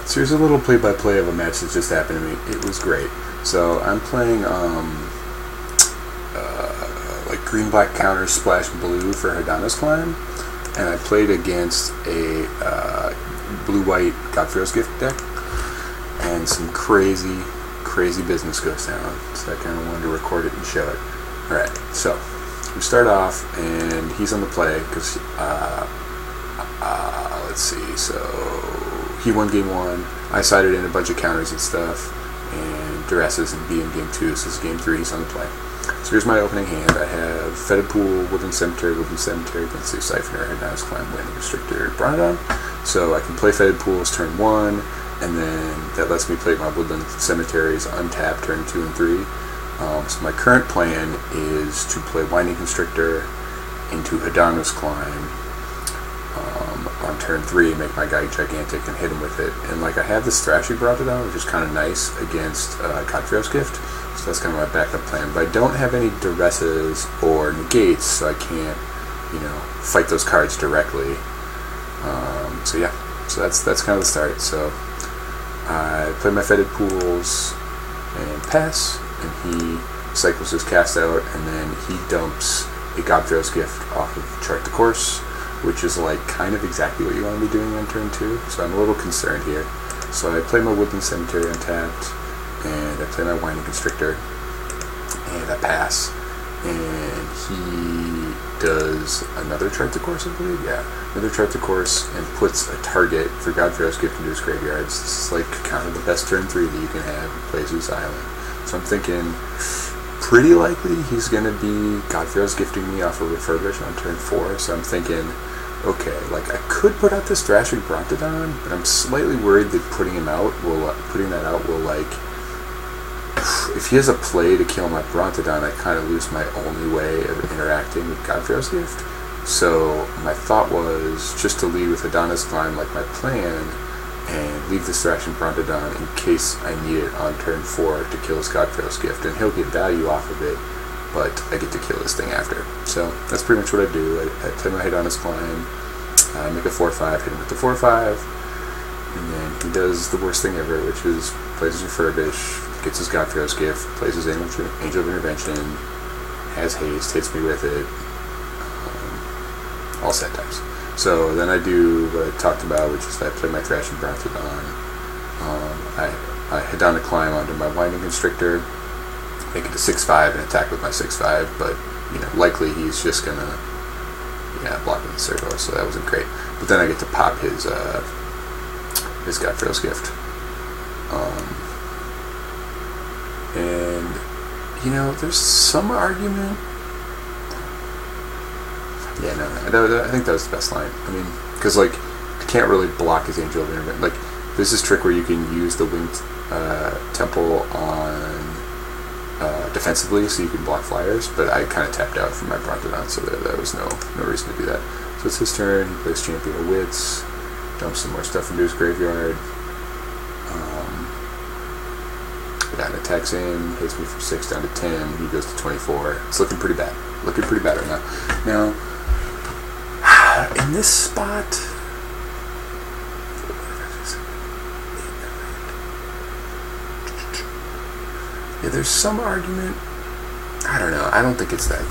So here's a little play-by-play of a match that just happened to me. It was great. So I'm playing like green-black counter splash blue for Hidana's Climb, and I played against a blue-white God-Pharaoh's Gift deck, and some crazy business goes down. So I kind of wanted to record it and show it. Alright, so we start off, and he's on the play, because, let's see, so he won game 1, I sided in a bunch of counters and stuff, and duresses and B in game 2, so this is game 3, he's on the play. So here's my opening hand. I have Fetid Pool, Woodland Cemetery, against the Siphoner, Hidana's Climb, Winding Constrictor, Bronodon. So I can play Fetid Pools turn 1, and then that lets me play my Woodland Cemeteries untapped turn 2 and 3. So my current plan is to play Winding Constrictor into Hidana's Climb on turn 3, make my guy gigantic and hit him with it. And like I have this Thrashing Bronodon, which is kind of nice against God-Pharaoh's Gift. So that's kind of my backup plan. But I don't have any duresses or negates, so I can't, fight those cards directly. So yeah, so that's kind of the start. So I play my Fetid Pools and pass, and he cycles his cast out, and then he dumps a God-Pharaoh's Gift off of Chart the Course, which is like kind of exactly what you want to be doing on turn 2. So I'm a little concerned here. So I play my Woodland Cemetery untapped, and I play my Winding Constrictor, and I pass, and he does another Chart the Course, I believe, another Chart the Course, and puts a target for God-Pharaoh's Gift into his graveyard. This is like kind of the best turn 3 that you can have. He plays Zeus Island. So I'm thinking, pretty likely he's going to be God-Pharaoh's gifting me off of Refurbish on turn 4, so I'm thinking, okay, like I could put out this Thrashing Brontodon, but I'm slightly worried that putting that out will like, if he has a play to kill my Brontodon, I kind of lose my only way of interacting with God-Pharaoh's Gift. So my thought was just to lead with Hidana's Climb like my plan, and leave this Thrashing Brontodon in case I need it on turn 4 to kill his God-Pharaoh's Gift, and he'll get value off of it, but I get to kill this thing after. So that's pretty much what I do. I play my Hidana's Climb, I make a 4-5, hit him with the 4-5, and then he does the worst thing ever, which is plays his Refurbish, gets his God-Pharaoh's Gift, plays his Angel of Intervention, has haste, hits me with it, all set types. So then I do what I talked about, which is that I play my Thrashing Brontodon. I Hidana Climb onto my Winding Constrictor, make it a 6-5 and attack with my 6-5, but likely he's just gonna block with the Servo, so that wasn't great. But then I get to pop his God-Pharaoh's Gift. And there's some argument. I think that was the best line. I mean, because I can't really block his Angel of Intervention. Like, there's this trick where you can use the Winged Temple on defensively, so you can block flyers. But I kind of tapped out from my Brontodon, so there was no reason to do that. So it's his turn. He plays Champion of Wits, dumps some more stuff into his graveyard. That attacks in, hits me from 6 down to 10. He goes to 24. It's looking pretty bad. Right now. Now, in this spot, there's some argument. I don't know. I don't think it's that.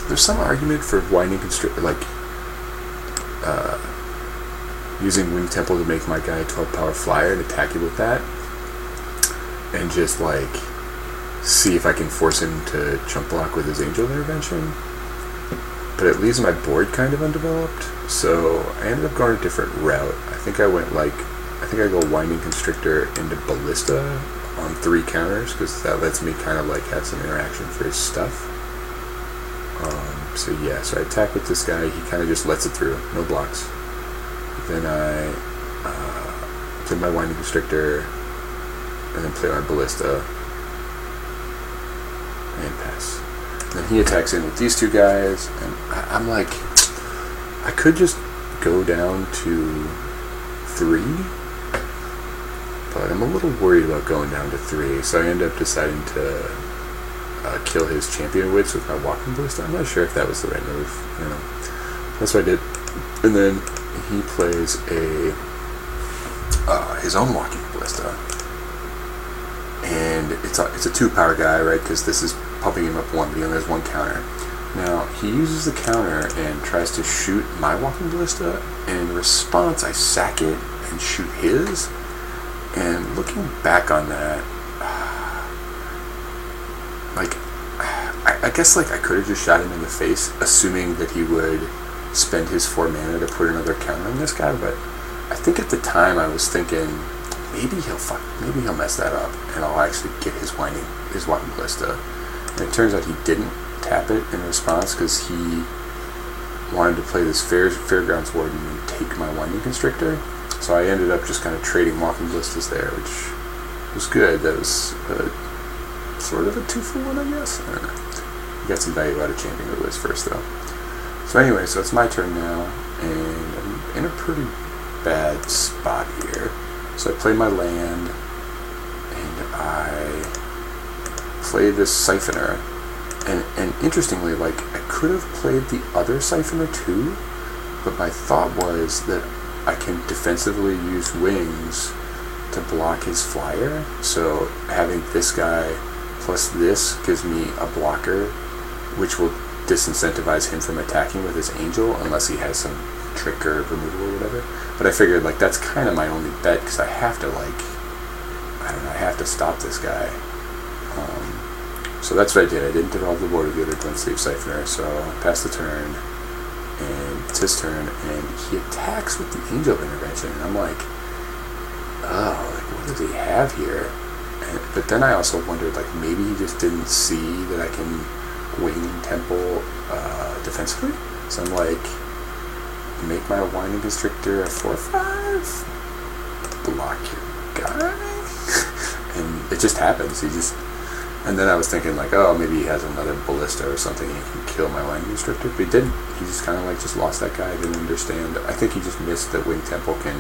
There's some argument for Winding Constrictor, using Winged Temple to make my guy a 12 power flyer and attack you with that, and just see if I can force him to chump block with his Angel of Intervention. But it leaves my board kind of undeveloped, so I ended up going a different route. I think I go Winding Constrictor into Ballista on 3 counters, because that lets me kind of have some interaction for his stuff. So I attack with this guy. He kind of just lets it through, no blocks. Then I play my Winding Constrictor, and then play my Ballista, and pass. And then he attacks in with these 2 guys, and I'm like, I could just go down to 3, but I'm a little worried about going down to 3, so I end up deciding to kill his Champion Wits with my Walking Ballista. I'm not sure if that was the right move. That's what I did. And then he plays his own walking ballista, and it's a 2-power guy, right? Because this is pumping him up 1, but he only has 1 counter. Now he uses the counter and tries to shoot my walking ballista, and in response I sack it and shoot his. And looking back on that, I guess I could have just shot him in the face, assuming that he would spend his 4 mana to put another counter on this guy. But I think at the time I was thinking maybe he'll mess that up, and I'll actually get his walking ballista. And it turns out he didn't tap it in response because he wanted to play this Fairgrounds Warden and take my Winding Constrictor. So I ended up just kind of trading walking ballistas there, which was good. That was sort of a 2-for-1, I guess. I don't know. You got some value out of Champion of the Woods first, though. So anyway, so it's my turn now, and I'm in a pretty bad spot here. So I play my land, and I play this Siphoner. And interestingly, I could have played the other Siphoner too, but my thought was that I can defensively use wings to block his flyer. So having this guy plus this gives me a blocker, which will disincentivize him from attacking with his angel unless he has some trick or removal or whatever. But I figured that's kind of my only bet, because I have to I have to stop this guy. So that's what I did. I didn't develop the board with the other Glen-Sleeve Siphoner, so I passed the turn, and it's his turn, and he attacks with the Angel of Intervention, and I'm like, what does he have here? But then I also wondered, maybe he just didn't see that I can Wing Temple defensively. So I'm like, make my Winding Constrictor a 4/5, block your guy, and it just happens. And then I was thinking maybe he has another ballista or something, and he can kill my Winding Constrictor, but he didn't. He just kind of just lost that guy. I didn't understand. I think he just missed that Wing Temple can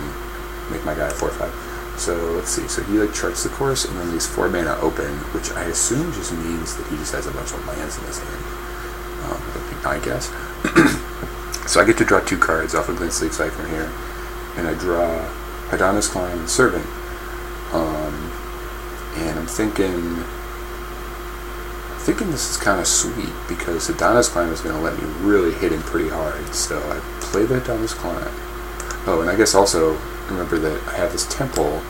make my guy a 4/5. So let's see. So he charts the course and then leaves 4 mana open, which I assume just means that he just has a bunch of lands in his hand. Would be my guess. So I get to draw 2 cards off of Glen-Sleeve Siphoner here, and I draw Hadana's Climb and Servant. And I'm thinking this is kind of sweet, because Hadana's Climb is going to let me really hit him pretty hard. So I play the Hadana's Climb. Oh, and I guess also remember that I have this Temple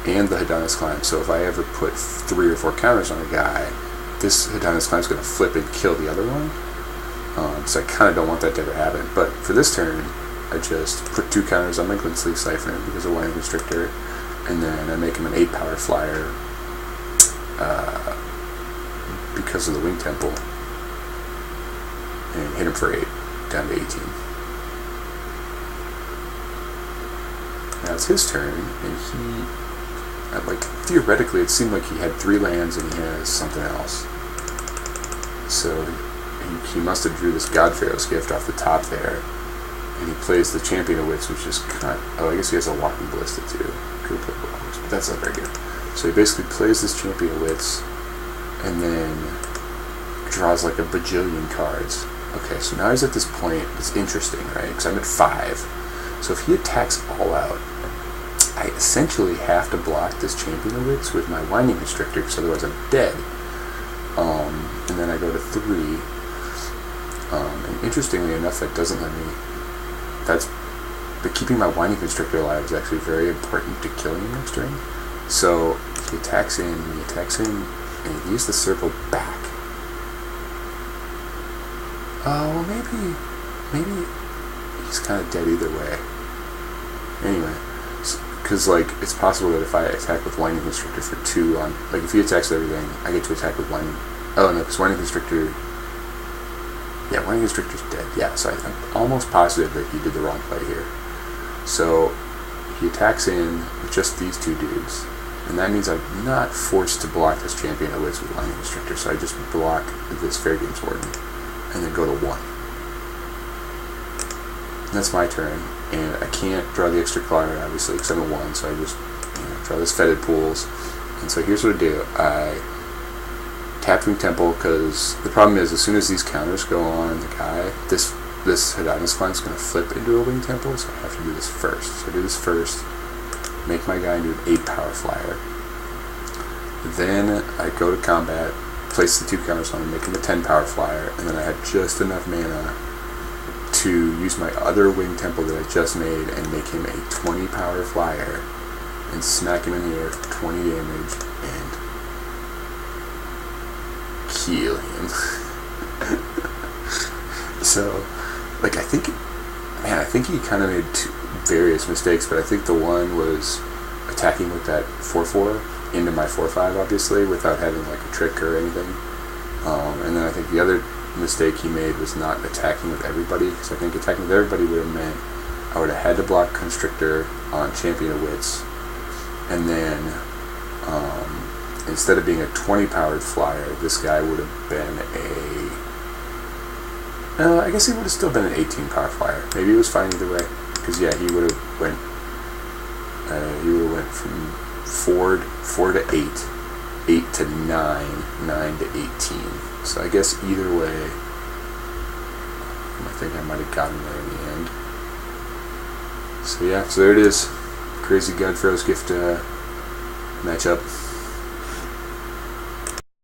and the Hadana's Climb, so if I ever put 3 or 4 counters on a guy, this Hadana's Climb is going to flip and kill the other one. So I kind of don't want that to ever happen. But for this turn, I just put 2 counters on my Glen-Sleeve Siphoner because of Winding Constrictor, and then I make him an 8-power flyer because of the Wing Temple, and hit him for 8, down to 18. Now it's his turn, and theoretically it seemed like he had 3 lands and he has something else. So he must have drew this God-Pharaoh's Gift off the top there, and he plays the Champion of Wits, which is I guess he has a Walking Ballista too. Could have played Walking Ballista, but that's not very good. So he basically plays this Champion of Wits, and then draws a bajillion cards. Okay, so now he's at this point. It's interesting, right? Because I'm at 5. So if he attacks all out, I essentially have to block this Champion of Wits with my Winding Constrictor, because otherwise I'm dead. And then I go to 3. And interestingly enough, that doesn't let me. But keeping my Winding Constrictor alive is actually very important to killing him next turn. So he attacks in, and he leaves the circle back. Well, maybe he's kind of dead either way. Anyway, because it's possible that if I attack with Winding Constrictor for 2 on, if he attacks everything, I get to attack with Winding. Oh no, because Winding Constrictor. Yeah, Winding Constrictor's dead. Yeah, so I'm almost positive that he did the wrong play here. So he attacks in with just these 2 dudes, and that means I'm not forced to block this Champion of Wits with Winding Constrictor. So I just block this Fair Games Warden, and then go to 1. And that's my turn, and I can't draw the extra card, obviously, because I'm a 1, so I just draw this Fetid Pools. And so here's what I do. I tap Wing Temple, because the problem is, as soon as these counters go on the guy, this this Hadanis clan is going to flip into a wing temple, so I have to do this first. So I do this first, make my guy into an 8 power flyer. Then I go to combat, place the 2 counters on him, make him a 10 power flyer, and then I have just enough mana to use my other wing temple that I just made and make him a 20 power flyer and smack him in the air for 20 damage and kill him. So, like, I think he kind of made various mistakes, but I think the one was attacking with that 4/4 into my 4/5, obviously, without having like a trick or anything. And then I think the other mistake he made was not attacking with everybody, because I think attacking with everybody would have meant I would have had to block Constrictor on Champion of Wits, and then instead of being a 20 powered flyer, this guy would have been I guess he would have still been an 18 power flyer. Maybe it was fine either way, because yeah, he would have went from 4 to 8, 8 to 9, 9 to 18. So I guess either way, I think I might have gotten there in the end. So yeah, so there it is. Crazy God-Pharaoh's Gift matchup.